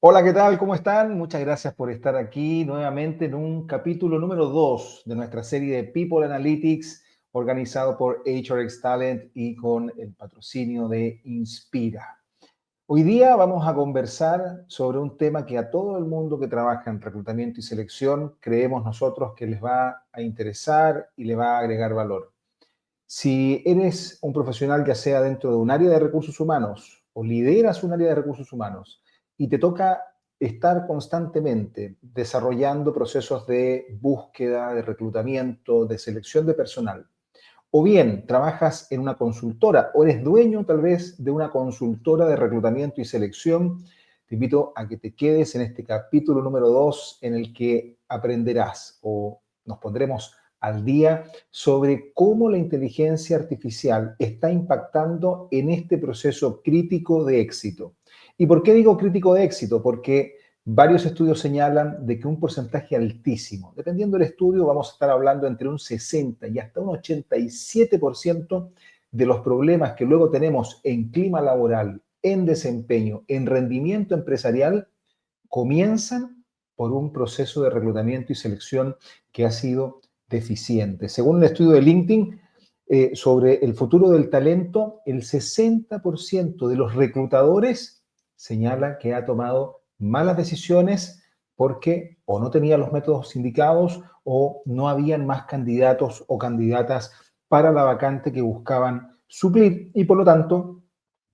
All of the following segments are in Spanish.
Hola, ¿qué tal? ¿Cómo están? Muchas gracias por estar aquí nuevamente en un capítulo número 2 de nuestra serie de People Analytics, organizado por HRX Talent y con el patrocinio de Inspira. Hoy día vamos a conversar sobre un tema que a todo el mundo que trabaja en reclutamiento y selección creemos nosotros que les va a interesar y le va a agregar valor. Si eres un profesional, ya sea dentro de un área de recursos humanos o lideras un área de recursos humanos y te toca estar constantemente desarrollando procesos de búsqueda, de reclutamiento, de selección de personal, o bien trabajas en una consultora o eres dueño tal vez de una consultora de reclutamiento y selección, te invito a que te quedes en este capítulo número 2 en el que aprenderás o nos pondremos al día sobre cómo la inteligencia artificial está impactando en este proceso crítico de éxito. ¿Y por qué digo crítico de éxito? Porque varios estudios señalan de que un porcentaje altísimo, dependiendo del estudio, vamos a estar hablando entre un 60 y hasta un 87% de los problemas que luego tenemos en clima laboral, en desempeño, en rendimiento empresarial, comienzan por un proceso de reclutamiento y selección que ha sido deficiente. Según el estudio de LinkedIn sobre el futuro del talento, el 60% de los reclutadores señala que ha tomado malas decisiones porque o no tenía los métodos indicados o no habían más candidatos o candidatas para la vacante que buscaban suplir y por lo tanto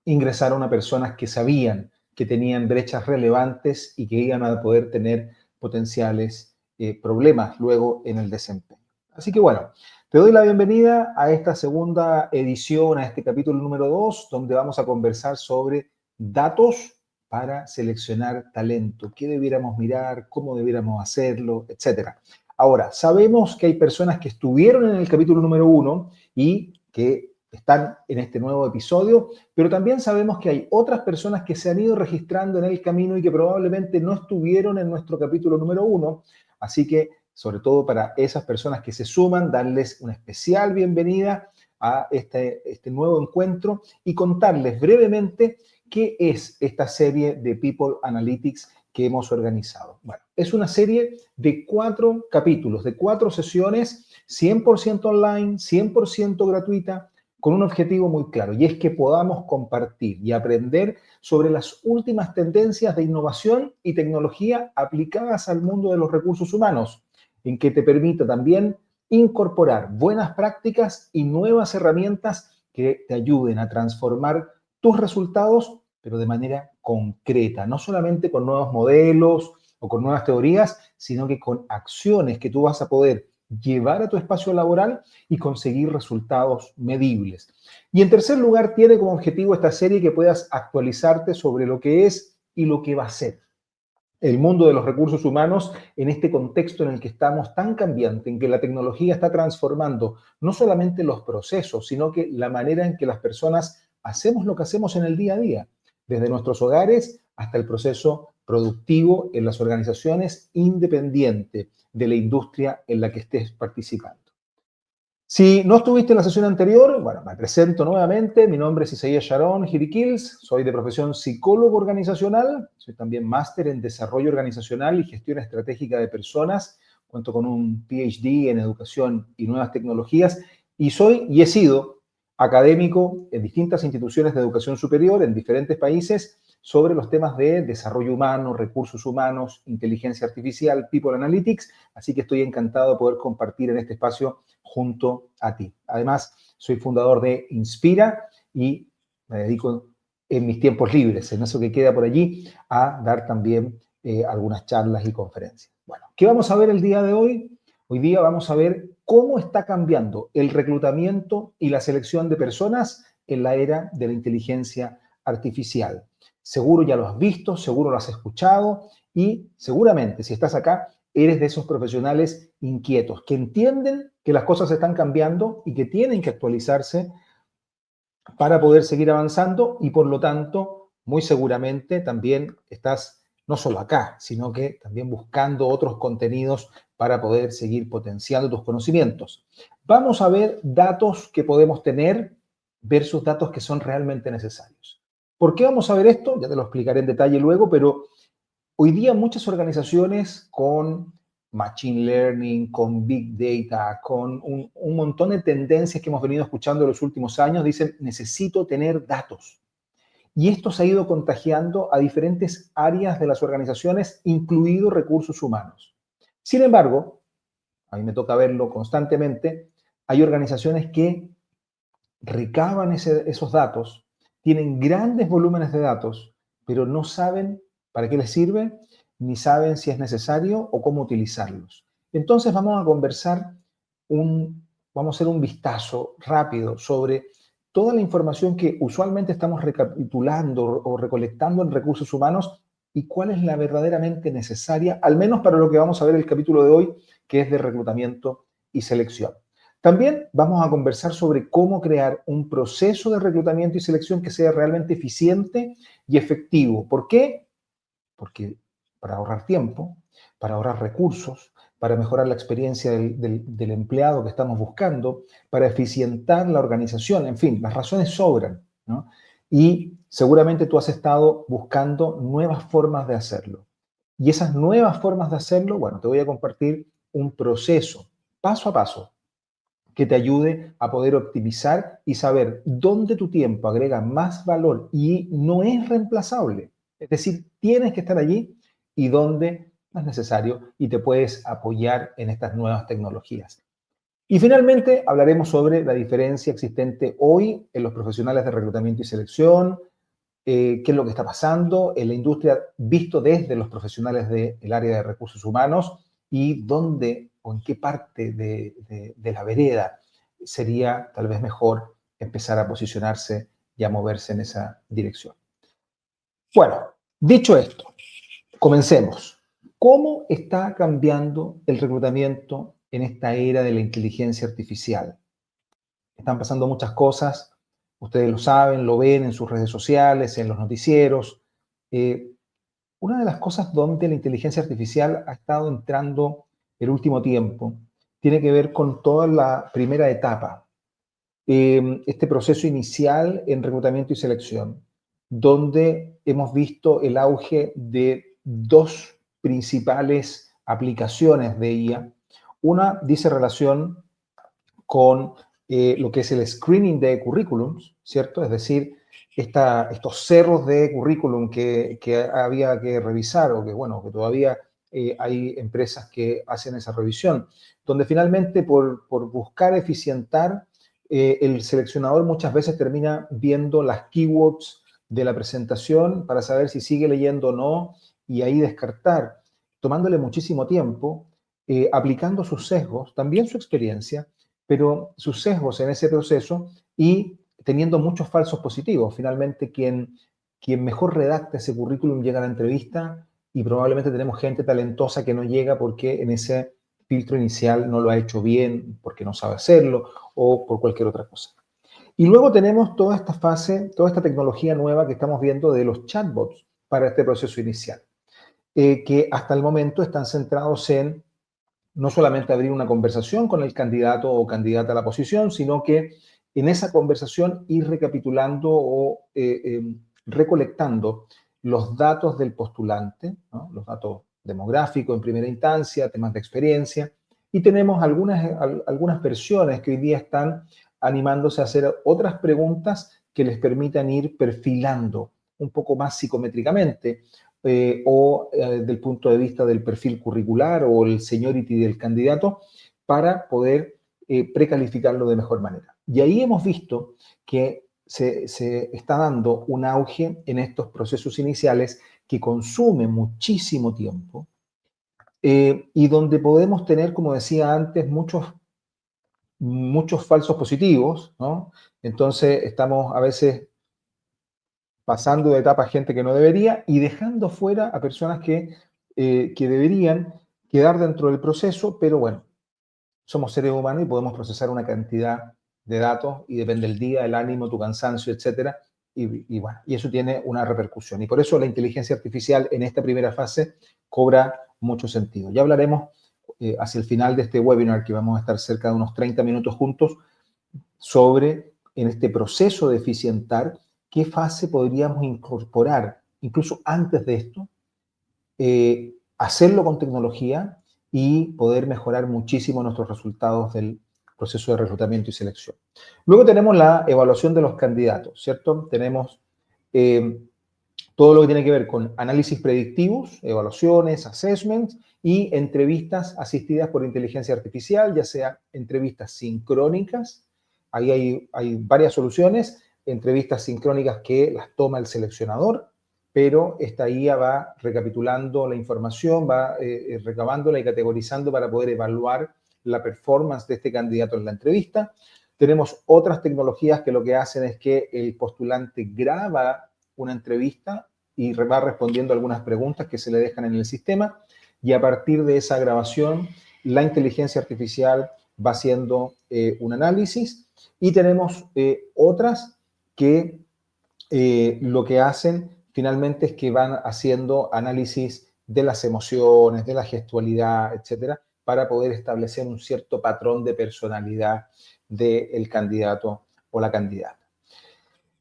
ingresaron a personas que sabían que tenían brechas relevantes y que iban a poder tener potenciales problemas luego en el desempeño. Así que bueno, te doy la bienvenida a esta segunda edición, a este capítulo número 2, donde vamos a conversar sobre datos para seleccionar talento, qué debiéramos mirar, cómo debiéramos hacerlo, etcétera. Ahora, sabemos que hay personas que estuvieron en el capítulo número 1 y que están en este nuevo episodio, pero también sabemos que hay otras personas que se han ido registrando en el camino y que probablemente no estuvieron en nuestro capítulo número 1. Así que, sobre todo para esas personas que se suman, darles una especial bienvenida a este nuevo encuentro y contarles brevemente qué es esta serie de People Analytics que hemos organizado. Bueno, es una serie de 4 capítulos, de 4 sesiones, 100% online, 100% gratuita, con un objetivo muy claro, y es que podamos compartir y aprender sobre las últimas tendencias de innovación y tecnología aplicadas al mundo de los recursos humanos, en que te permita también incorporar buenas prácticas y nuevas herramientas que te ayuden a transformar tus resultados, pero de manera concreta, no solamente con nuevos modelos o con nuevas teorías, sino que con acciones que tú vas a poder llevar a tu espacio laboral y conseguir resultados medibles. Y en tercer lugar, tiene como objetivo esta serie que puedas actualizarte sobre lo que es y lo que va a ser el mundo de los recursos humanos en este contexto en el que estamos tan cambiante, en que la tecnología está transformando no solamente los procesos, sino que la manera en que las personas hacemos lo que hacemos en el día a día, desde nuestros hogares hasta el proceso productivo en las organizaciones, independiente de la industria en la que estés participando. Si no estuviste en la sesión anterior, bueno, me presento nuevamente. Mi nombre es Isaías Sharon Hirikils, soy de profesión psicólogo organizacional, soy también máster en desarrollo organizacional y gestión estratégica de personas, cuento con un PhD en educación y nuevas tecnologías y soy y he sido académico en distintas instituciones de educación superior en diferentes países sobre los temas de desarrollo humano, recursos humanos, inteligencia artificial, People Analytics, así que estoy encantado de poder compartir en este espacio junto a ti. Además, soy fundador de Inspira y me dedico en mis tiempos libres, en eso que queda por allí, a dar también algunas charlas y conferencias. Bueno, ¿qué vamos a ver el día de hoy? Hoy día vamos a ver cómo está cambiando el reclutamiento y la selección de personas en la era de la inteligencia artificial. Seguro ya lo has visto, seguro lo has escuchado y seguramente si estás acá eres de esos profesionales inquietos que entienden que las cosas están cambiando y que tienen que actualizarse para poder seguir avanzando y por lo tanto, muy seguramente también estás no solo acá, sino que también buscando otros contenidos para poder seguir potenciando tus conocimientos. Vamos a ver datos que podemos tener versus datos que son realmente necesarios. ¿Por qué vamos a ver esto? Ya te lo explicaré en detalle luego, pero Hoy día muchas organizaciones con Machine Learning, con Big Data, con un montón de tendencias que hemos venido escuchando en los últimos años, dicen, necesito tener datos. Y esto se ha ido contagiando a diferentes áreas de las organizaciones, incluidos recursos humanos. Sin embargo, a mí me toca verlo constantemente, hay organizaciones que recaban esos datos, tienen grandes volúmenes de datos, pero no saben para qué les sirve, ni saben si es necesario o cómo utilizarlos. Entonces vamos a conversar, vamos a hacer un vistazo rápido sobre toda la información que usualmente estamos recapitulando o recolectando en recursos humanos y cuál es la verdaderamente necesaria, al menos para lo que vamos a ver el capítulo de hoy, que es de reclutamiento y selección. También vamos a conversar sobre cómo crear un proceso de reclutamiento y selección que sea realmente eficiente y efectivo. ¿Por qué? Porque para ahorrar tiempo, para ahorrar recursos, para mejorar la experiencia del empleado que estamos buscando, para eficientar la organización, en fin, las razones sobran, ¿no? Y seguramente tú has estado buscando nuevas formas de hacerlo. Y esas nuevas formas de hacerlo, bueno, te voy a compartir un proceso, paso a paso, que te ayude a poder optimizar y saber dónde tu tiempo agrega más valor y no es reemplazable. Es decir, tienes que estar allí y dónde no es necesario y te puedes apoyar en estas nuevas tecnologías. Y finalmente hablaremos sobre la diferencia existente hoy en los profesionales de reclutamiento y selección, qué es lo que está pasando en la industria visto desde los profesionales del área de recursos humanos y dónde o en qué parte de la vereda sería tal vez mejor empezar a posicionarse y a moverse en esa dirección. Bueno, dicho esto, comencemos. ¿Cómo está cambiando el reclutamiento en esta era de la inteligencia artificial? Están pasando muchas cosas, ustedes lo saben, lo ven en sus redes sociales, en los noticieros. Eh, una de las cosas donde la inteligencia artificial ha estado entrando el último tiempo tiene que ver con toda la primera etapa, este proceso inicial en reclutamiento y selección, donde hemos visto el auge de dos principales aplicaciones de IA. Una dice relación con lo que es el screening de currículums, ¿cierto? Es decir, estos cerros de currículum que había que revisar o que, bueno, que todavía hay empresas que hacen esa revisión, donde finalmente por buscar eficientar, el seleccionador muchas veces termina viendo las keywords de la presentación para saber si sigue leyendo o no y ahí descartar, tomándole muchísimo tiempo, aplicando sus sesgos, también su experiencia, pero sus sesgos en ese proceso y teniendo muchos falsos positivos. Finalmente, quien mejor redacta ese currículum llega a la entrevista y probablemente tenemos gente talentosa que no llega porque en ese filtro inicial no lo ha hecho bien, porque no sabe hacerlo o por cualquier otra cosa. Y luego tenemos toda esta fase, toda esta tecnología nueva que estamos viendo de los chatbots para este proceso inicial, que hasta el momento están centrados en no solamente abrir una conversación con el candidato o candidata a la posición, sino que en esa conversación ir recapitulando o recolectando los datos del postulante, ¿no? Los datos demográficos en primera instancia, temas de experiencia, y tenemos algunas versiones que hoy día están animándose a hacer otras preguntas que les permitan ir perfilando un poco más psicométricamente del punto de vista del perfil curricular o el seniority del candidato para poder precalificarlo de mejor manera. Y ahí hemos visto que se está dando un auge en estos procesos iniciales que consumen muchísimo tiempo y donde podemos tener, como decía antes, muchos falsos positivos, ¿no? Entonces estamos a veces pasando de etapa a gente que no debería y dejando fuera a personas que deberían quedar dentro del proceso, pero bueno, somos seres humanos y podemos procesar una cantidad de datos y depende del día, el ánimo, tu cansancio, etcétera. Bueno, y eso tiene una repercusión. Y por eso la inteligencia artificial en esta primera fase cobra mucho sentido. Ya hablaremos hacia el final de este webinar, que vamos a estar cerca de unos 30 minutos juntos, sobre en este proceso de eficientar qué fase podríamos incorporar, incluso antes de esto, hacerlo con tecnología y poder mejorar muchísimo nuestros resultados del proceso de reclutamiento y selección. Luego tenemos la evaluación de los candidatos, ¿cierto? Tenemos todo lo que tiene que ver con análisis predictivos, evaluaciones, assessments y entrevistas asistidas por inteligencia artificial, ya sea entrevistas sincrónicas, ahí hay varias soluciones, entrevistas sincrónicas que las toma el seleccionador, pero esta IA va recapitulando la información, va recabándola y categorizando para poder evaluar la performance de este candidato en la entrevista. Tenemos otras tecnologías que lo que hacen es que el postulante graba una entrevista y va respondiendo algunas preguntas que se le dejan en el sistema y a partir de esa grabación la inteligencia artificial va haciendo un análisis y tenemos otras que lo que hacen finalmente es que van haciendo análisis de las emociones, de la gestualidad, etcétera, para poder establecer un cierto patrón de personalidad del candidato o la candidata.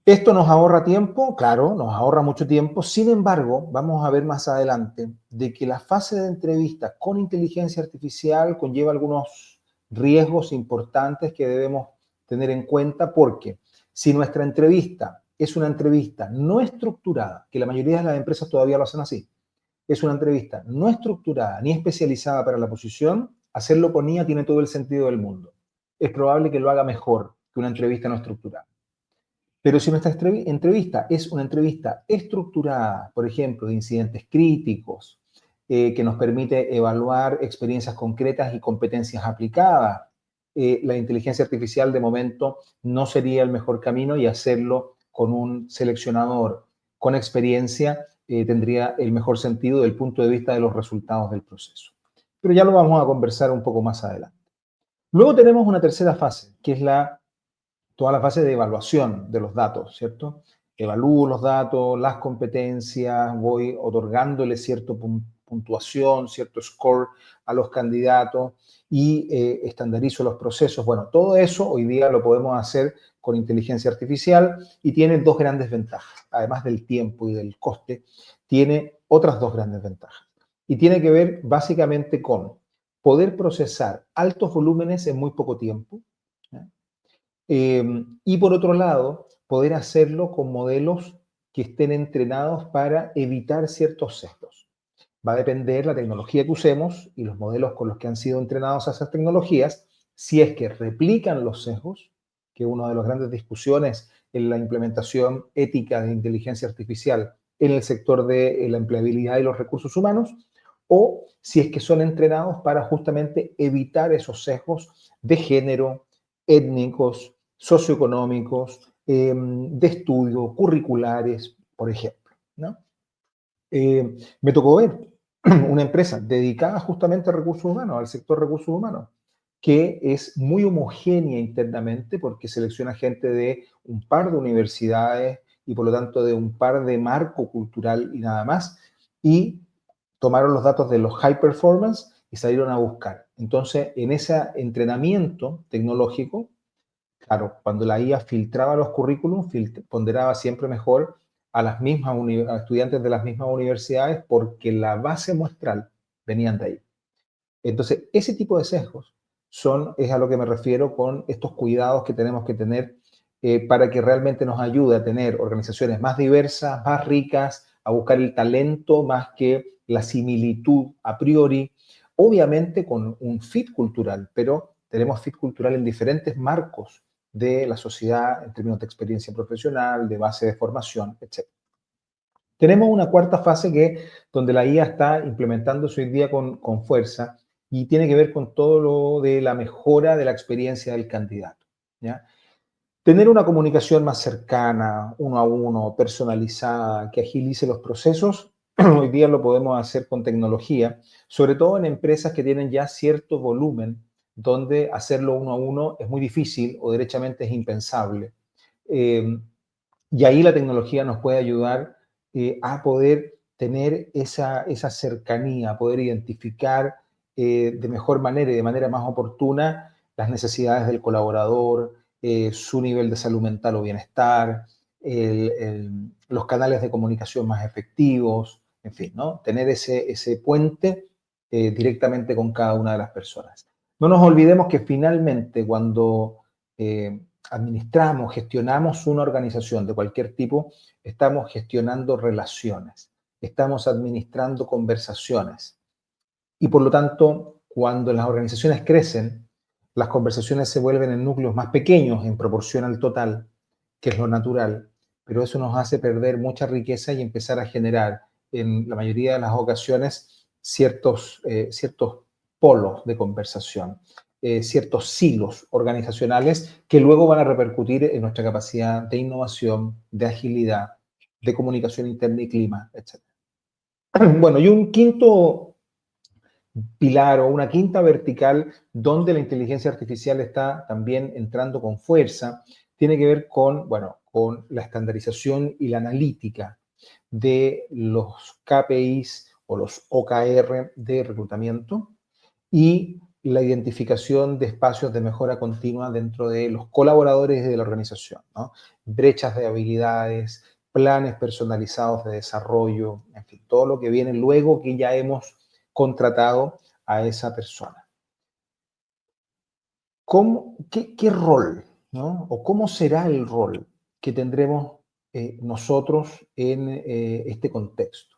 Esto nos ahorra tiempo, claro, nos ahorra mucho tiempo. Sin embargo, vamos a ver más adelante de que la fase de entrevista con inteligencia artificial conlleva algunos riesgos importantes que debemos tener en cuenta porque si nuestra entrevista es una entrevista no estructurada, que la mayoría de las empresas todavía lo hacen así, es una entrevista no estructurada ni especializada para la posición, hacerlo con IA tiene todo el sentido del mundo. Es probable que lo haga mejor que una entrevista no estructurada. Pero si nuestra entrevista es una entrevista estructurada, por ejemplo, de incidentes críticos, que nos permite evaluar experiencias concretas y competencias aplicadas, la inteligencia artificial de momento no sería el mejor camino y hacerlo con un seleccionador con experiencia tendría el mejor sentido desde el punto de vista de los resultados del proceso. Pero ya lo vamos a conversar un poco más adelante. Luego tenemos una tercera fase, que es toda la fase de evaluación de los datos, ¿cierto? Evalúo los datos, las competencias, voy otorgándole cierta puntuación, cierto score a los candidatos y estandarizo los procesos. Bueno, todo eso hoy día lo podemos hacer con inteligencia artificial y tiene dos grandes ventajas. Además del tiempo y del coste, tiene otras dos grandes ventajas. Y tiene que ver básicamente con poder procesar altos volúmenes en muy poco tiempo, ¿ya? Y por otro lado, poder hacerlo con modelos que estén entrenados para evitar ciertos sesgos. Va a depender la tecnología que usemos y los modelos con los que han sido entrenados a esas tecnologías, si es que replican los sesgos, que es una de las grandes discusiones en la implementación ética de inteligencia artificial en el sector de la empleabilidad y los recursos humanos, o si es que son entrenados para justamente evitar esos sesgos de género, étnicos, socioeconómicos, de estudio, curriculares, por ejemplo, ¿no? Me tocó ver una empresa dedicada justamente a recursos humanos, al sector recursos humanos, que es muy homogénea internamente porque selecciona gente de un par de universidades y por lo tanto de un par de marco cultural y nada más, y tomaron los datos de los high performance y salieron a buscar. Entonces, en ese entrenamiento tecnológico, claro, cuando la IA filtraba los currículums, ponderaba siempre mejor a las mismas a estudiantes de las mismas universidades porque la base muestral venían de ahí. Entonces, ese tipo de sesgos es a lo que me refiero con estos cuidados que tenemos que tener para que realmente nos ayude a tener organizaciones más diversas, más ricas, a buscar el talento más que la similitud a priori, obviamente con un fit cultural, pero tenemos fit cultural en diferentes marcos de la sociedad en términos de experiencia profesional, de base de formación, etc. Tenemos una cuarta fase donde la IA está implementándose hoy día con fuerza y tiene que ver con todo lo de la mejora de la experiencia del candidato, ¿ya? Tener una comunicación más cercana, uno a uno, personalizada, que agilice los procesos, hoy día lo podemos hacer con tecnología, sobre todo en empresas que tienen ya cierto volumen, donde hacerlo uno a uno es muy difícil o derechamente es impensable. Y ahí la tecnología nos puede ayudar a poder tener esa cercanía, a poder identificar de mejor manera y de manera más oportuna las necesidades del colaborador, su nivel de salud mental o bienestar, los canales de comunicación más efectivos, en fin, ¿no? Tener ese puente directamente con cada una de las personas. No nos olvidemos que finalmente cuando administramos, gestionamos una organización de cualquier tipo, estamos gestionando relaciones, estamos administrando conversaciones. Y por lo tanto, cuando las organizaciones crecen, las conversaciones se vuelven en núcleos más pequeños en proporción al total, que es lo natural, pero eso nos hace perder mucha riqueza y empezar a generar, en la mayoría de las ocasiones, ciertos polos de conversación, ciertos silos organizacionales que luego van a repercutir en nuestra capacidad de innovación, de agilidad, de comunicación interna y clima, etc. Bueno, y un quinto pilar o una quinta vertical donde la inteligencia artificial está también entrando con fuerza, tiene que ver con, bueno, con la estandarización y la analítica de los KPIs o los OKR de reclutamiento y la identificación de espacios de mejora continua dentro de los colaboradores de la organización, ¿no? Brechas de habilidades, planes personalizados de desarrollo, en fin, todo lo que viene luego que ya hemos contratado a esa persona. ¿Qué rol, ¿no? O cómo será el rol que tendremos nosotros en este contexto?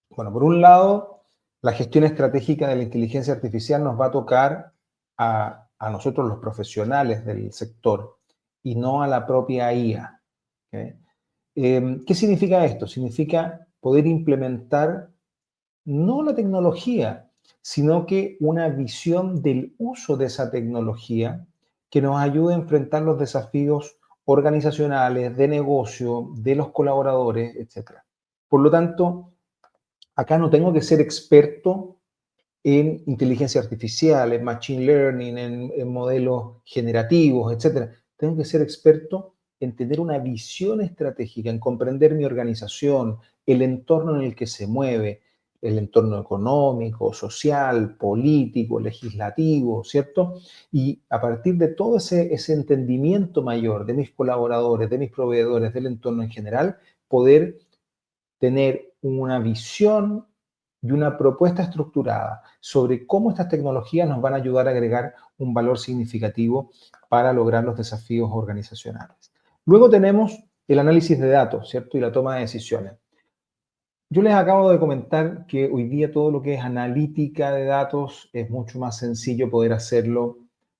Bueno, por un lado, la gestión estratégica de la inteligencia artificial nos va a tocar a nosotros los profesionales del sector y no a la propia IA. ¿Okay? ¿Qué significa esto? Significa poder implementar no la tecnología, sino que una visión del uso de esa tecnología que nos ayude a enfrentar los desafíos organizacionales, de negocio, de los colaboradores, etc. Por lo tanto, acá no tengo que ser experto en inteligencia artificial, en machine learning, en modelos generativos, etc. Tengo que ser experto en tener una visión estratégica, en comprender mi organización, el entorno en el que se mueve, el entorno económico, social, político, legislativo, ¿cierto? Y a partir de todo ese entendimiento mayor de mis colaboradores, de mis proveedores, del entorno en general, poder tener una visión y una propuesta estructurada sobre cómo estas tecnologías nos van a ayudar a agregar un valor significativo para lograr los desafíos organizacionales. Luego tenemos el análisis de datos, ¿cierto? Y la toma de decisiones. Yo les acabo de comentar que hoy día todo lo que es analítica de datos es mucho más sencillo poder hacerlo,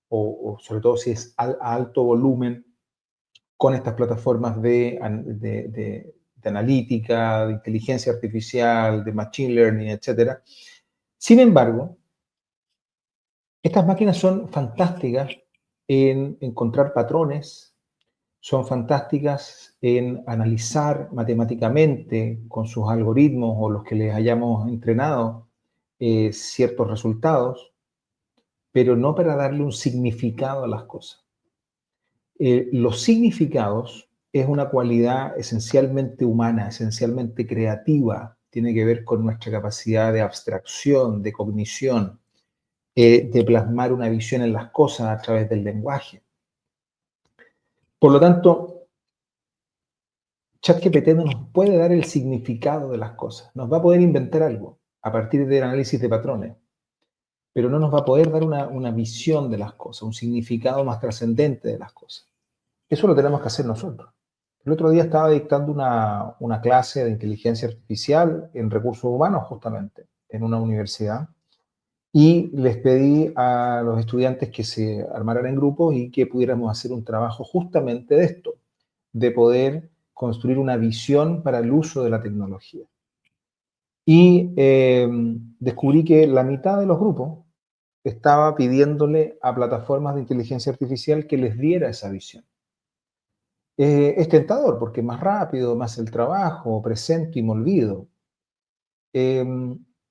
o sobre todo si es a alto volumen, con estas plataformas de analítica, de inteligencia artificial, de machine learning, etc. Sin embargo, estas máquinas son fantásticas en encontrar patrones, son fantásticas en analizar matemáticamente con sus algoritmos o los que les hayamos entrenado ciertos resultados, pero no para darle un significado a las cosas. Los significados es una cualidad esencialmente humana, esencialmente creativa, tiene que ver con nuestra capacidad de abstracción, de cognición, de plasmar una visión en las cosas a través del lenguaje. Por lo tanto, ChatGPT no nos puede dar el significado de las cosas, nos va a poder inventar algo a partir del análisis de patrones, pero no nos va a poder dar una visión de las cosas, un significado más trascendente de las cosas. Eso lo tenemos que hacer nosotros. El otro día estaba dictando una clase de inteligencia artificial en recursos humanos, justamente, en una universidad, y les pedí a los estudiantes que se armaran en grupos y que pudiéramos hacer un trabajo justamente de esto, de poder construir una visión para el uso de la tecnología. Y descubrí que la mitad de los grupos estaba pidiéndole a plataformas de inteligencia artificial que les diera esa visión. Es tentador porque es más rápido, más el trabajo, presento y me olvido.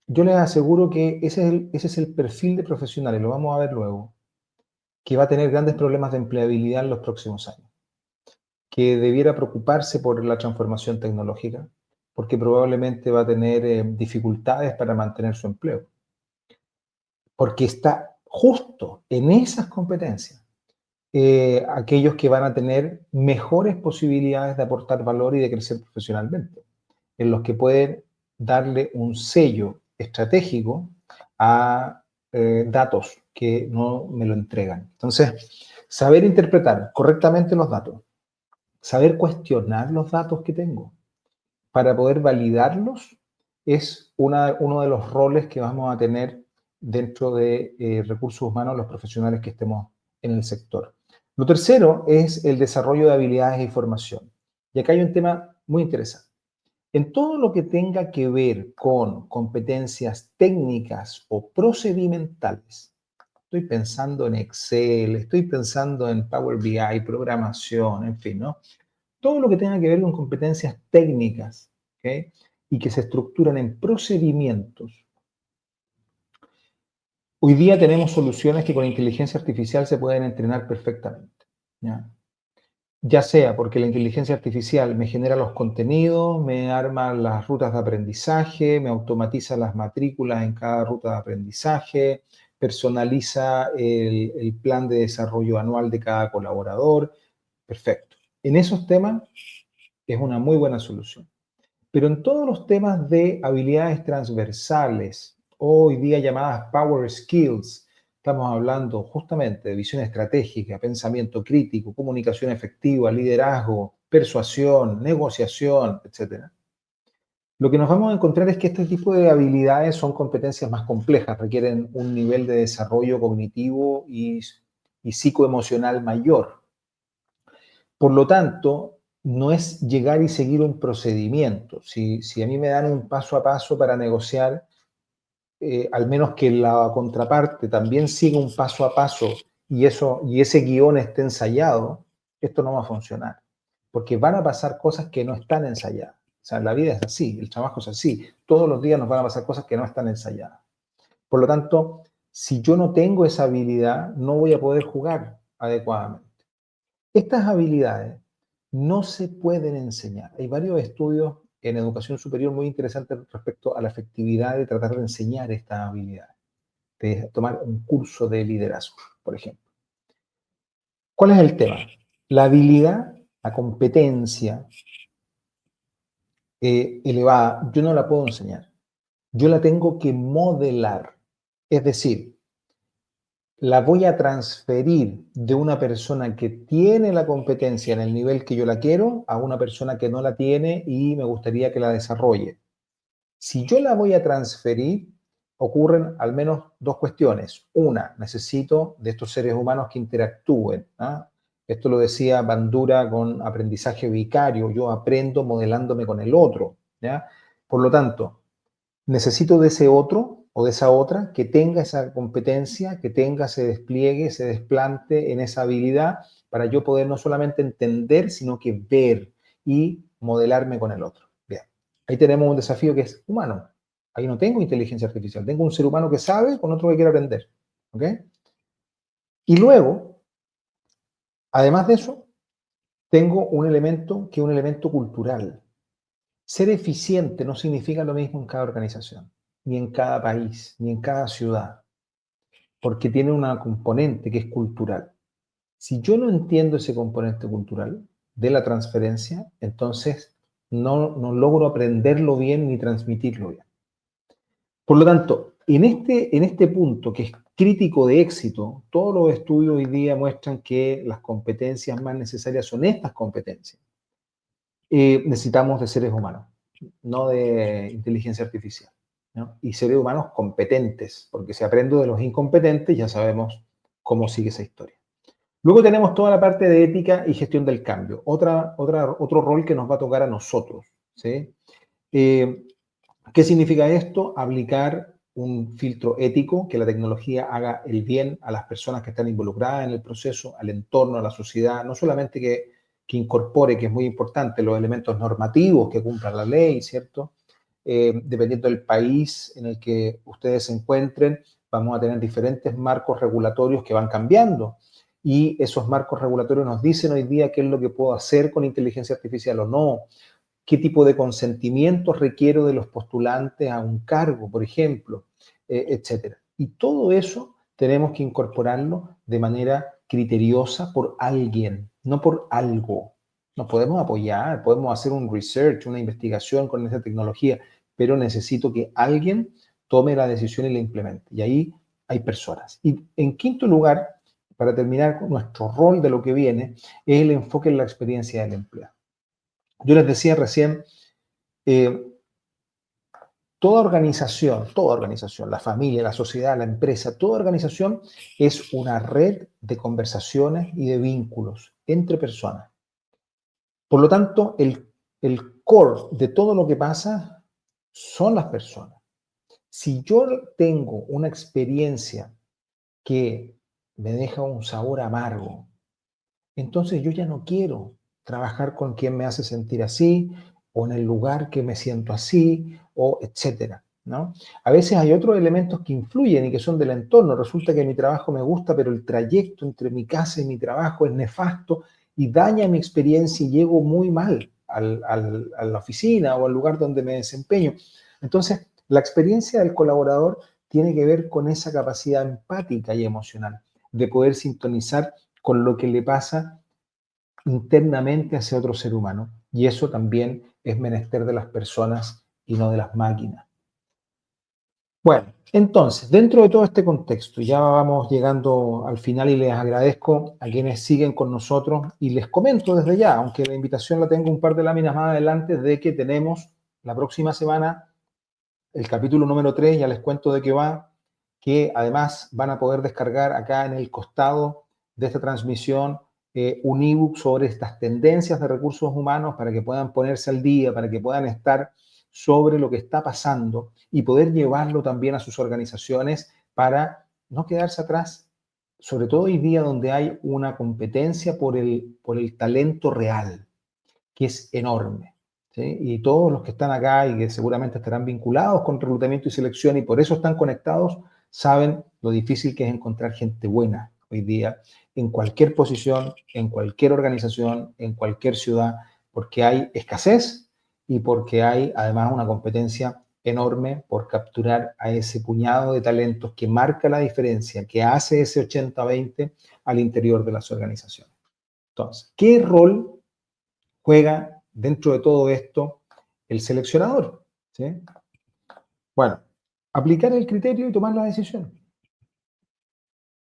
Yo les aseguro que ese es el perfil de profesionales, lo vamos a ver luego, que va a tener grandes problemas de empleabilidad en los próximos años, que debiera preocuparse por la transformación tecnológica, porque probablemente va a tener dificultades para mantener su empleo, porque está justo en esas competencias aquellos que van a tener mejores posibilidades de aportar valor y de crecer profesionalmente, en los que pueden darle un sello estratégico a datos que no me lo entregan. Entonces, saber interpretar correctamente los datos, saber cuestionar los datos que tengo para poder validarlos es uno de los roles que vamos a tener dentro de recursos humanos, los profesionales que estemos en el sector. Lo tercero es el desarrollo de habilidades e información. Y acá hay un tema muy interesante. En todo lo que tenga que ver con competencias técnicas o procedimentales, estoy pensando en Excel, estoy pensando en Power BI, programación, en fin, ¿no? Todo lo que tenga que ver con competencias técnicas, ¿ok? Y que se estructuran en procedimientos. Hoy día tenemos soluciones que con inteligencia artificial se pueden entrenar perfectamente, ¿ya? Ya sea porque la inteligencia artificial me genera los contenidos, me arma las rutas de aprendizaje, me automatiza las matrículas en cada ruta de aprendizaje, personaliza el plan de desarrollo anual de cada colaborador. Perfecto. En esos temas es una muy buena solución. Pero en todos los temas de habilidades transversales, hoy día llamadas Power Skills, estamos hablando justamente de visión estratégica, pensamiento crítico, comunicación efectiva, liderazgo, persuasión, negociación, etc. Lo que nos vamos a encontrar es que este tipo de habilidades son competencias más complejas, requieren un nivel de desarrollo cognitivo y psicoemocional mayor. Por lo tanto, no es llegar y seguir un procedimiento. Si a mí me dan un paso a paso para negociar, al menos que la contraparte también siga un paso a paso y ese guión esté ensayado, esto no va a funcionar. Porque van a pasar cosas que no están ensayadas. O sea, la vida es así, el trabajo es así. Todos los días nos van a pasar cosas que no están ensayadas. Por lo tanto, si yo no tengo esa habilidad, no voy a poder jugar adecuadamente. Estas habilidades no se pueden enseñar. Hay varios estudios en educación superior muy interesantes respecto a la efectividad de tratar de enseñar estas habilidades, de tomar un curso de liderazgo, por ejemplo. ¿Cuál es el tema? La habilidad, la competencia elevada, yo no la puedo enseñar. Yo la tengo que modelar. Es decir, la voy a transferir de una persona que tiene la competencia en el nivel que yo la quiero a una persona que no la tiene y me gustaría que la desarrolle. Si yo la voy a transferir, ocurren al menos dos cuestiones. Una, necesito de estos seres humanos que interactúen, ¿ah? Esto lo decía Bandura con aprendizaje vicario. Yo aprendo modelándome con el otro, ¿ya? Por lo tanto, necesito de ese otro o de esa otra que tenga esa competencia, que tenga ese despliegue, ese desplante en esa habilidad para yo poder no solamente entender, sino que ver y modelarme con el otro. Bien, ahí tenemos un desafío que es humano. Ahí no tengo inteligencia artificial, tengo un ser humano que sabe con otro que quiere aprender. ¿Ok? Y luego, además de eso, tengo un elemento que es un elemento cultural. Ser eficiente no significa lo mismo en cada organización, ni en cada país, ni en cada ciudad, porque tiene una componente que es cultural. Si yo no entiendo ese componente cultural de la transferencia, entonces no logro aprenderlo bien ni transmitirlo bien. Por lo tanto, en este punto que es crítico de éxito, todos los estudios hoy día muestran que las competencias más necesarias son estas competencias. Necesitamos de seres humanos, no de inteligencia artificial, ¿no? Y seres humanos competentes, porque si aprendo de los incompetentes ya sabemos cómo sigue esa historia. Luego tenemos toda la parte de ética y gestión del cambio, otro rol que nos va a tocar a nosotros, ¿sí? ¿Qué significa esto? Aplicar un filtro ético, que la tecnología haga el bien a las personas que están involucradas en el proceso, al entorno, a la sociedad, no solamente que incorpore, que es muy importante, los elementos normativos que cumplan la ley, ¿cierto? Dependiendo del país en el que ustedes se encuentren, vamos a tener diferentes marcos regulatorios que van cambiando. Y esos marcos regulatorios nos dicen hoy día qué es lo que puedo hacer con inteligencia artificial o no, qué tipo de consentimiento requiero de los postulantes a un cargo, por ejemplo, etcétera. Y todo eso tenemos que incorporarlo de manera criteriosa por alguien, no por algo. Nos podemos apoyar, podemos hacer un research, una investigación con esa tecnología, pero necesito que alguien tome la decisión y la implemente. Y ahí hay personas. Y en quinto lugar, para terminar con nuestro rol de lo que viene, es el enfoque en la experiencia del empleado. Yo les decía recién, eh, toda organización, la familia, la sociedad, la empresa, toda organización es una red de conversaciones y de vínculos entre personas. Por lo tanto, el core de todo lo que pasa son las personas. Si yo tengo una experiencia que me deja un sabor amargo, entonces yo ya no quiero trabajar con quien me hace sentir así, o en el lugar que me siento así, o etcétera, ¿no? A veces hay otros elementos que influyen y que son del entorno. Resulta que mi trabajo me gusta, pero el trayecto entre mi casa y mi trabajo es nefasto y daña mi experiencia y llego muy mal a la oficina o al lugar donde me desempeño. Entonces, la experiencia del colaborador tiene que ver con esa capacidad empática y emocional de poder sintonizar con lo que le pasa internamente hacia otro ser humano. Y eso también es menester de las personas y no de las máquinas. Bueno, entonces, dentro de todo este contexto, ya vamos llegando al final y les agradezco a quienes siguen con nosotros y les comento desde ya, aunque la invitación la tengo un par de láminas más adelante, de que tenemos la próxima semana el capítulo número 3, ya les cuento de qué va, que además van a poder descargar acá en el costado de esta transmisión un ebook sobre estas tendencias de recursos humanos para que puedan ponerse al día, para que puedan estar sobre lo que está pasando y poder llevarlo también a sus organizaciones para no quedarse atrás, sobre todo hoy día donde hay una competencia por el talento real, que es enorme. ¿Sí? Y todos los que están acá y que seguramente estarán vinculados con reclutamiento y selección y por eso están conectados, saben lo difícil que es encontrar gente buena hoy día en cualquier posición, en cualquier organización, en cualquier ciudad, porque hay escasez y porque hay además una competencia enorme por capturar a ese puñado de talentos que marca la diferencia, que hace ese 80-20 al interior de las organizaciones. Entonces, ¿qué rol juega dentro de todo esto el seleccionador? ¿Sí? Bueno, aplicar el criterio y tomar la decisión.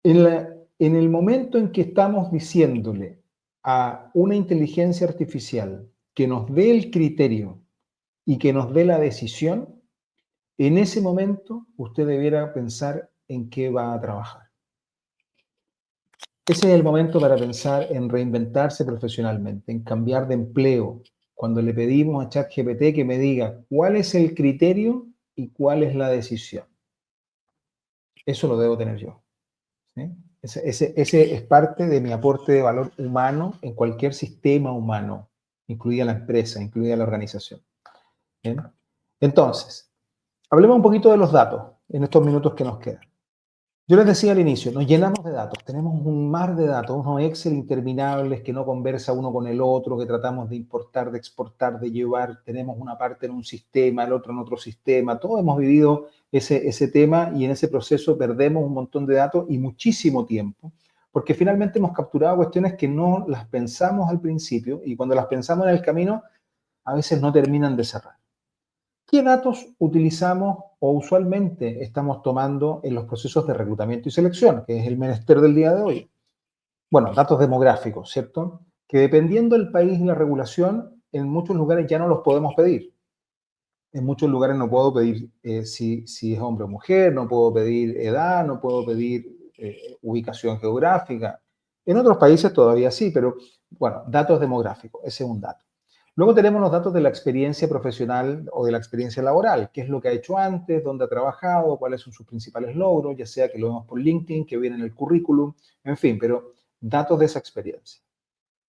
En el momento en que estamos diciéndole a una inteligencia artificial que nos dé el criterio y que nos dé la decisión, en ese momento usted debiera pensar en qué va a trabajar. Ese es el momento para pensar en reinventarse profesionalmente, en cambiar de empleo. Cuando le pedimos a ChatGPT que me diga cuál es el criterio y cuál es la decisión. Eso lo debo tener yo. ¿Sí? Ese es parte de mi aporte de valor humano en cualquier sistema humano, incluida la empresa, incluida la organización. ¿Bien? Entonces, hablemos un poquito de los datos en estos minutos que nos quedan. Yo les decía al inicio, nos llenamos de datos, tenemos un mar de datos, unos Excel interminables que no conversa uno con el otro, que tratamos de importar, de exportar, de llevar, tenemos una parte en un sistema, el otro en otro sistema, todos hemos vivido ese tema y en ese proceso perdemos un montón de datos y muchísimo tiempo, porque finalmente hemos capturado cuestiones que no las pensamos al principio y cuando las pensamos en el camino, a veces no terminan de cerrar. ¿Qué datos utilizamos o usualmente estamos tomando en los procesos de reclutamiento y selección, que es el menester del día de hoy? Bueno, datos demográficos, ¿cierto? Que dependiendo del país y la regulación, en muchos lugares ya no los podemos pedir. En muchos lugares no puedo pedir si es hombre o mujer, no puedo pedir edad, no puedo pedir ubicación geográfica. En otros países todavía sí, pero bueno, datos demográficos, ese es un dato. Luego tenemos los datos de la experiencia profesional o de la experiencia laboral, qué es lo que ha hecho antes, dónde ha trabajado, cuáles son sus principales logros, ya sea que lo vemos por LinkedIn, que viene en el currículum, en fin, pero datos de esa experiencia.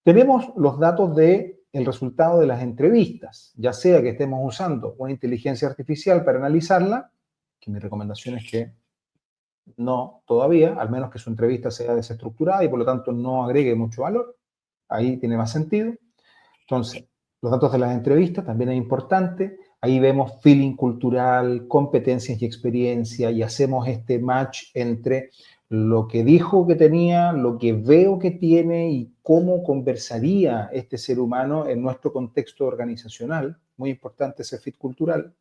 Tenemos los datos del resultado de las entrevistas, ya sea que estemos usando una inteligencia artificial para analizarla, que mi recomendación es que no todavía, al menos que su entrevista sea desestructurada y por lo tanto no agregue mucho valor, ahí tiene más sentido. Entonces, los datos de las entrevistas también es importante. Ahí vemos feeling cultural, competencias y experiencia y hacemos este match entre lo que dijo que tenía, lo que veo que tiene y cómo conversaría este ser humano en nuestro contexto organizacional. Muy importante ese fit cultural.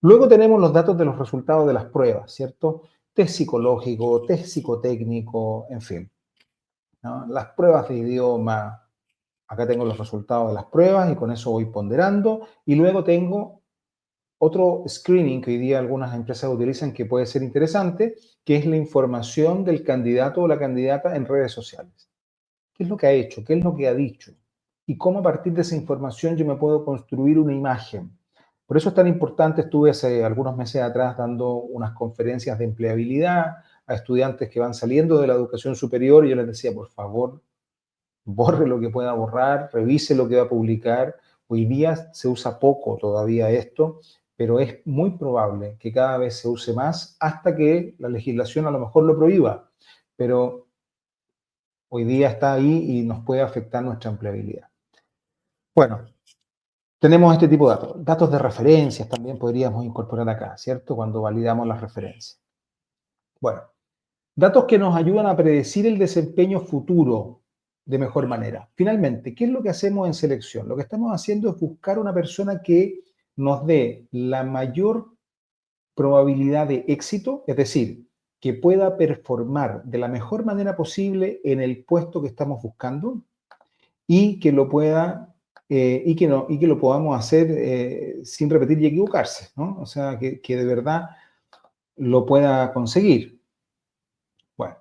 Luego tenemos los datos de los resultados de las pruebas, ¿cierto? Test psicológico, test psicotécnico, en fin, ¿no? Las pruebas de idioma, acá tengo los resultados de las pruebas y con eso voy ponderando. Y luego tengo otro screening que hoy día algunas empresas utilizan que puede ser interesante, que es la información del candidato o la candidata en redes sociales. ¿Qué es lo que ha hecho? ¿Qué es lo que ha dicho? Y cómo a partir de esa información yo me puedo construir una imagen. Por eso es tan importante, estuve hace algunos meses atrás dando unas conferencias de empleabilidad a estudiantes que van saliendo de la educación superior y yo les decía, por favor, borre lo que pueda borrar, revise lo que va a publicar. Hoy día se usa poco todavía esto, pero es muy probable que cada vez se use más hasta que la legislación a lo mejor lo prohíba. Pero hoy día está ahí y nos puede afectar nuestra empleabilidad. Bueno, tenemos este tipo de datos. Datos de referencias también podríamos incorporar acá, ¿cierto? Cuando validamos las referencias. Bueno, datos que nos ayudan a predecir el desempeño futuro de mejor manera. Finalmente, ¿qué es lo que hacemos en selección? Lo que estamos haciendo es buscar una persona que nos dé la mayor probabilidad de éxito, es decir, que pueda performar de la mejor manera posible en el puesto que estamos buscando y que lo pueda y que lo podamos hacer sin repetir y equivocarse, ¿no? O sea, que de verdad lo pueda conseguir. Bueno,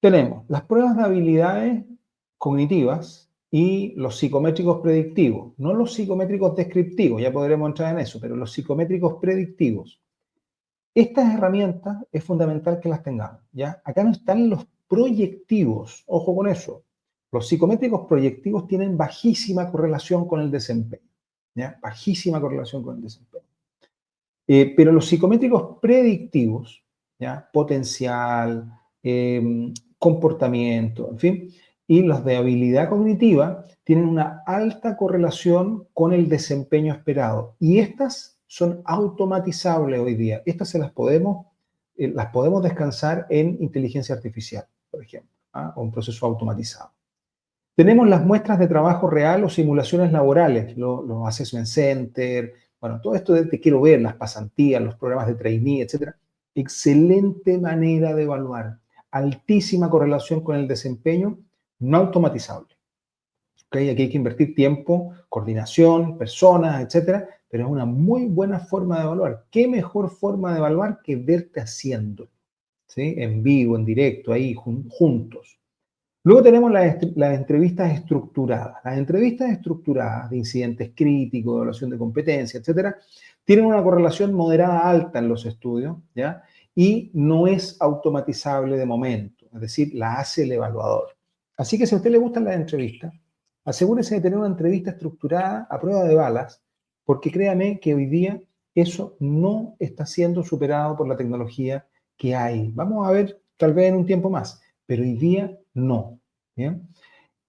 tenemos las pruebas de habilidades cognitivas y los psicométricos predictivos, no los psicométricos descriptivos, ya podremos entrar en eso, pero los psicométricos predictivos. Estas herramientas es fundamental que las tengamos, ¿ya? Acá no están los proyectivos, ojo con eso. Los psicométricos proyectivos tienen bajísima correlación con el desempeño, ¿ya? Bajísima correlación con el desempeño. Pero los psicométricos predictivos, ¿ya? Potencial, comportamiento, en fin, y los de habilidad cognitiva tienen una alta correlación con el desempeño esperado. Y estas son automatizables hoy día. Estas las podemos descansar en inteligencia artificial, por ejemplo, ¿ah? O un proceso automatizado. Tenemos las muestras de trabajo real o simulaciones laborales, los assessment center, bueno, todo esto de te quiero ver, las pasantías, los programas de trainee, etcétera. Excelente manera de evaluar. Altísima correlación con el desempeño, no automatizable. ¿Okay? Aquí hay que invertir tiempo, coordinación, personas, etcétera, pero es una muy buena forma de evaluar. ¿Qué mejor forma de evaluar que verte haciendo? ¿Sí? En vivo, en directo, ahí juntos. Luego tenemos las entrevistas estructuradas. Las entrevistas estructuradas de incidentes críticos, evaluación de competencia, etcétera, tienen una correlación moderada alta en los estudios, ¿ya? Y no es automatizable de momento, es decir, la hace el evaluador. Así que si a usted le gustan las entrevistas, asegúrese de tener una entrevista estructurada a prueba de balas, porque créame que hoy día eso no está siendo superado por la tecnología que hay. Vamos a ver tal vez en un tiempo más, pero hoy día no. ¿Bien?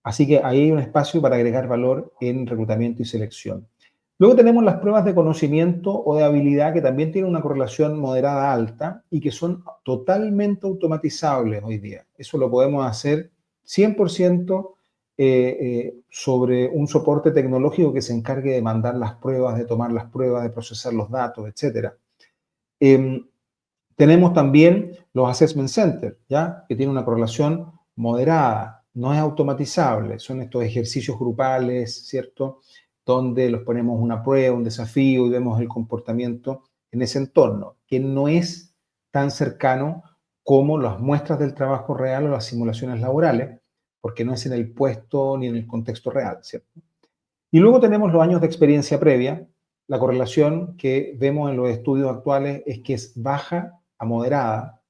Así que ahí hay un espacio para agregar valor en reclutamiento y selección. Luego tenemos las pruebas de conocimiento o de habilidad que también tienen una correlación moderada alta y que son totalmente automatizables hoy día. Eso lo podemos hacer 100% sobre un soporte tecnológico que se encargue de mandar las pruebas, de tomar las pruebas, de procesar los datos, etc. Tenemos también los assessment centers, ¿ya? Que tienen una correlación moderada, no es automatizable, son estos ejercicios grupales, ¿cierto? Donde los ponemos una prueba, un desafío y vemos el comportamiento en ese entorno, que no es tan cercano como las muestras del trabajo real o las simulaciones laborales, porque no es en el puesto ni en el contexto real, ¿cierto? Y luego tenemos los años de experiencia previa. La correlación que vemos en los estudios actuales es que es baja a moderada.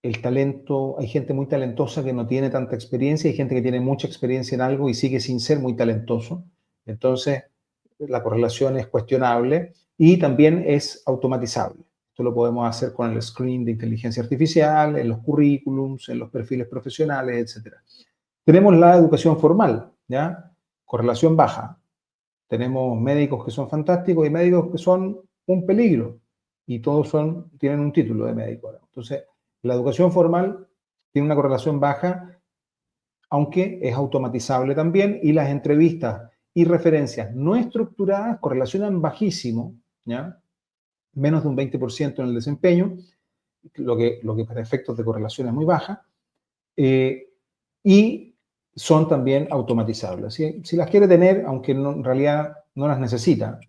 El talento, hay gente muy talentosa que no tiene tanta experiencia, hay gente que tiene mucha experiencia en algo y sigue sin ser muy talentoso. Entonces, la correlación es cuestionable y también es automatizable. Esto lo podemos hacer con el screen de inteligencia artificial, en los currículums, en los perfiles profesionales, etc. Tenemos la educación formal, ¿ya? Correlación baja. Tenemos médicos que son fantásticos y médicos que son un peligro. Y todos tienen un título de médico. Entonces, la educación formal tiene una correlación baja, aunque es automatizable también. Y las entrevistas y referencias no estructuradas correlacionan bajísimo ¿ya? Menos de un 20% en el desempeño, lo que para efectos de correlación es muy baja, y son también automatizables. Si las quiere tener, aunque en realidad no las necesita,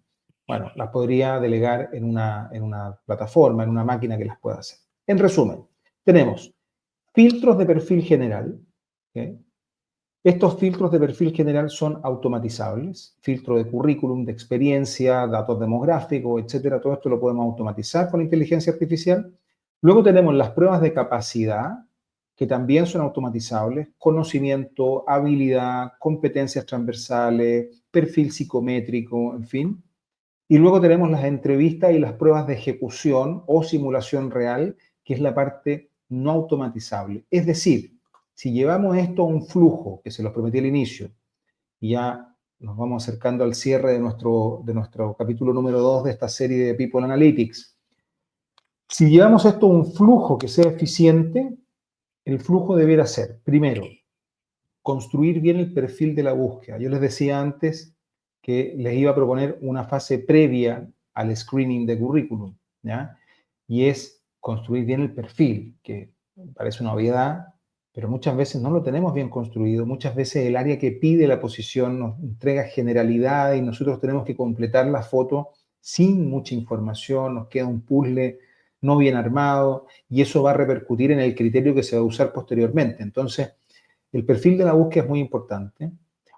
bueno, las podría delegar en una plataforma, en una máquina que las pueda hacer. En resumen, tenemos filtros de perfil general. ¿Okay? Estos filtros de perfil general son automatizables. Filtro de currículum, de experiencia, datos demográficos, etcétera. Todo esto lo podemos automatizar con inteligencia artificial. Luego tenemos las pruebas de capacidad, que también son automatizables. Conocimiento, habilidad, competencias transversales, perfil psicométrico, en fin. Y luego tenemos las entrevistas y las pruebas de ejecución o simulación real, que es la parte no automatizable. Es decir, si llevamos esto a un flujo, que se los prometí al inicio, y ya nos vamos acercando al cierre de nuestro capítulo número 2 de esta serie de People Analytics. Si llevamos esto a un flujo que sea eficiente, el flujo debiera ser, primero, construir bien el perfil de la búsqueda. Yo les decía antes que les iba a proponer una fase previa al screening de currículum, ¿ya? Y es construir bien el perfil, que parece una obviedad, pero muchas veces no lo tenemos bien construido. Muchas veces el área que pide la posición nos entrega generalidades y nosotros tenemos que completar la foto sin mucha información, nos queda un puzzle no bien armado y eso va a repercutir en el criterio que se va a usar posteriormente. Entonces, el perfil de la búsqueda es muy importante.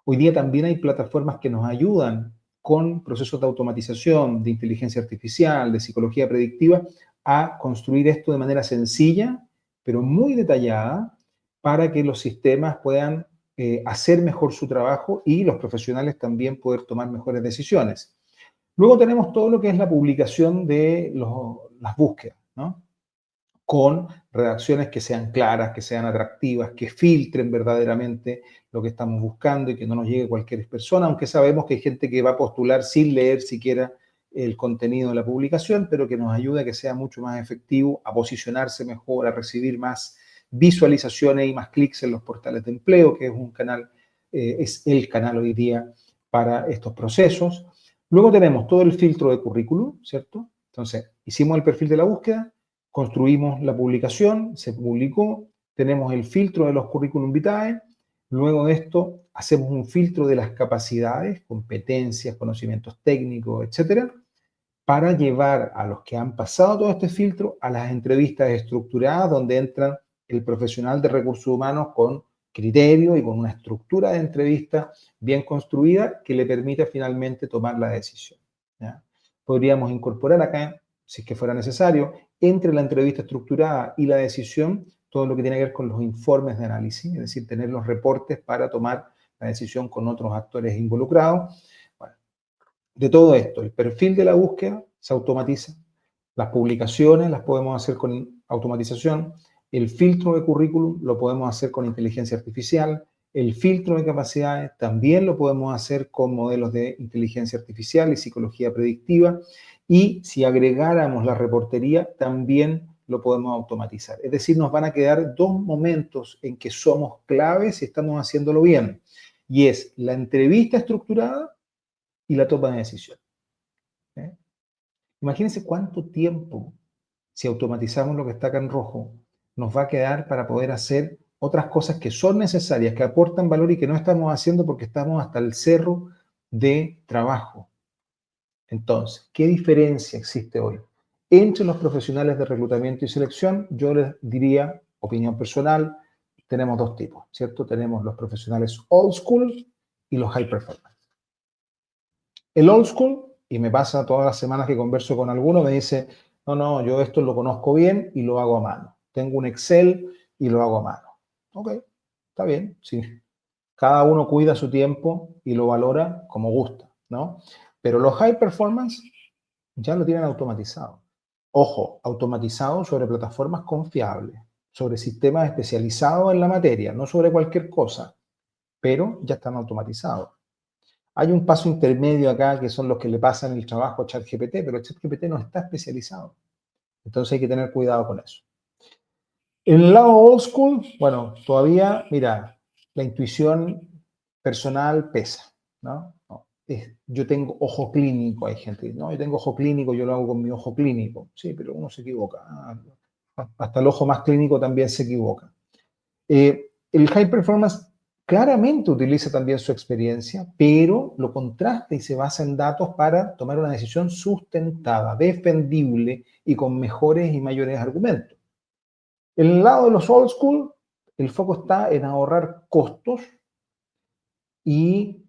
Hoy día también hay plataformas que nos ayudan con procesos de automatización, de inteligencia artificial, de psicología predictiva, a construir esto de manera sencilla, pero muy detallada, para que los sistemas puedan hacer mejor su trabajo y los profesionales también poder tomar mejores decisiones. Luego tenemos todo lo que es la publicación de las búsquedas, ¿no? Con redacciones que sean claras, que sean atractivas, que filtren verdaderamente lo que estamos buscando y que no nos llegue cualquier persona, aunque sabemos que hay gente que va a postular sin leer siquiera el contenido de la publicación, pero que nos ayude a que sea mucho más efectivo, a posicionarse mejor, a recibir más visualizaciones y más clics en los portales de empleo, que es un canal, es el canal hoy día para estos procesos. Luego tenemos todo el filtro de currículum, ¿cierto? Entonces, hicimos el perfil de la búsqueda, construimos la publicación, se publicó, tenemos el filtro de los currículum vitae, luego de esto hacemos un filtro de las capacidades, competencias, conocimientos técnicos, etcétera, para llevar a los que han pasado todo este filtro a las entrevistas estructuradas donde entran el profesional de recursos humanos con criterio y con una estructura de entrevista bien construida que le permita finalmente tomar la decisión, ¿ya? Podríamos incorporar acá, si es que fuera necesario, entre la entrevista estructurada y la decisión, todo lo que tiene que ver con los informes de análisis, es decir, tener los reportes para tomar la decisión con otros actores involucrados. Bueno, de todo esto, el perfil de la búsqueda se automatiza, las publicaciones las podemos hacer con automatización, el filtro de currículum lo podemos hacer con inteligencia artificial, el filtro de capacidades también lo podemos hacer con modelos de inteligencia artificial y psicología predictiva, y si agregáramos la reportería, también lo podemos automatizar. Es decir, nos van a quedar dos momentos en que somos claves y estamos haciéndolo bien, y es la entrevista estructurada y la toma de decisión. ¿Eh? Imagínense cuánto tiempo, si automatizamos lo que está acá en rojo, nos va a quedar para poder hacer otras cosas que son necesarias, que aportan valor y que no estamos haciendo porque estamos hasta el cerro de trabajo. Entonces, ¿qué diferencia existe hoy entre los profesionales de reclutamiento y selección? Yo les diría, opinión personal, tenemos dos tipos, ¿cierto? Tenemos los profesionales old school y los high performance. El old school, y me pasa todas las semanas que converso con alguno, me dice, no, yo esto lo conozco bien y lo hago a mano. Tengo un Excel y lo hago a mano. Ok, está bien, sí. Cada uno cuida su tiempo y lo valora como gusta, ¿no? Pero los high performance ya lo tienen automatizado. Ojo, automatizado sobre plataformas confiables, sobre sistemas especializados en la materia, no sobre cualquier cosa, pero ya están automatizados. Hay un paso intermedio acá que son los que le pasan el trabajo a ChatGPT, pero ChatGPT no está especializado. Entonces hay que tener cuidado con eso. En el lado old school, bueno, todavía, mira, la intuición personal pesa, ¿no? yo tengo ojo clínico. Hay gente que dice, no, yo tengo ojo clínico, yo lo hago con mi ojo clínico. Sí, pero uno se equivoca. Hasta el ojo más clínico también se equivoca. El high performance claramente utiliza también su experiencia, pero lo contrasta y se basa en datos para tomar una decisión sustentada, defendible y con mejores y mayores argumentos. En el lado de los old school, el foco está en ahorrar costos y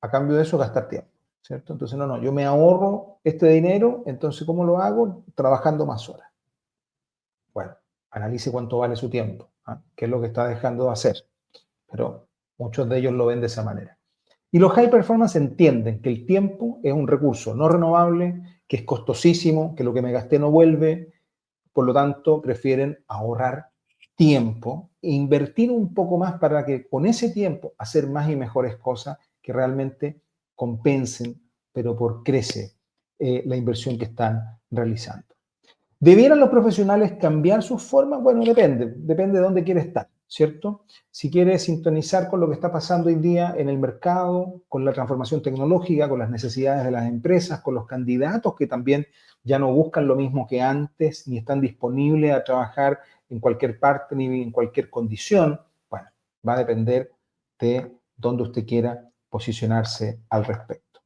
a cambio de eso gastar tiempo, ¿cierto? Entonces, no, yo me ahorro este dinero, entonces, ¿cómo lo hago? Trabajando más horas. Bueno, analice cuánto vale su tiempo, qué es lo que está dejando de hacer, pero muchos de ellos lo ven de esa manera. Y los high performance entienden que el tiempo es un recurso no renovable, que es costosísimo, que lo que me gasté no vuelve, por lo tanto, prefieren ahorrar tiempo e invertir un poco más para que con ese tiempo hacer más y mejores cosas que realmente compensen, pero por crece la inversión que están realizando. ¿Debieran los profesionales cambiar sus formas? Bueno, depende de dónde quiere estar, ¿cierto? Si quiere sintonizar con lo que está pasando hoy día en el mercado, con la transformación tecnológica, con las necesidades de las empresas, con los candidatos que también ya no buscan lo mismo que antes, ni están disponibles a trabajar en cualquier parte ni en cualquier condición, bueno, va a depender de dónde usted quiera posicionarse al respecto.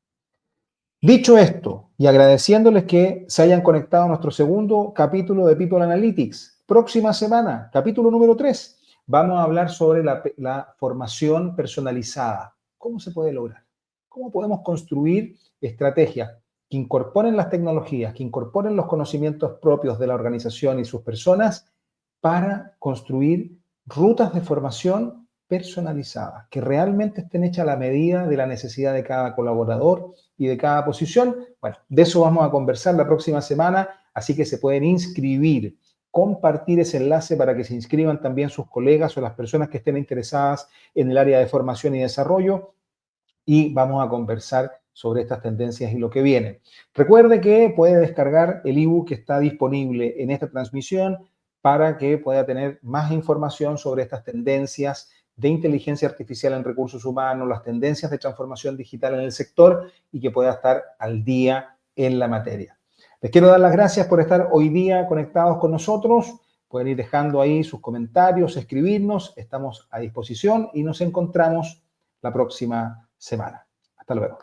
Dicho esto, y agradeciéndoles que se hayan conectado a nuestro segundo capítulo de People Analytics, próxima semana, capítulo número 3, vamos a hablar sobre la formación personalizada. ¿Cómo se puede lograr? ¿Cómo podemos construir estrategias que incorporen las tecnologías, que incorporen los conocimientos propios de la organización y sus personas para construir rutas de formación personalizadas, que realmente estén hechas a la medida de la necesidad de cada colaborador y de cada posición? Bueno, de eso vamos a conversar la próxima semana, así que se pueden inscribir, compartir ese enlace para que se inscriban también sus colegas o las personas que estén interesadas en el área de formación y desarrollo, y vamos a conversar sobre estas tendencias y lo que viene. Recuerde que puede descargar el ebook que está disponible en esta transmisión para que pueda tener más información sobre estas tendencias de inteligencia artificial en recursos humanos, las tendencias de transformación digital en el sector, y que pueda estar al día en la materia. Les quiero dar las gracias por estar hoy día conectados con nosotros. Pueden ir dejando ahí sus comentarios, escribirnos. Estamos a disposición y nos encontramos la próxima semana. Hasta luego.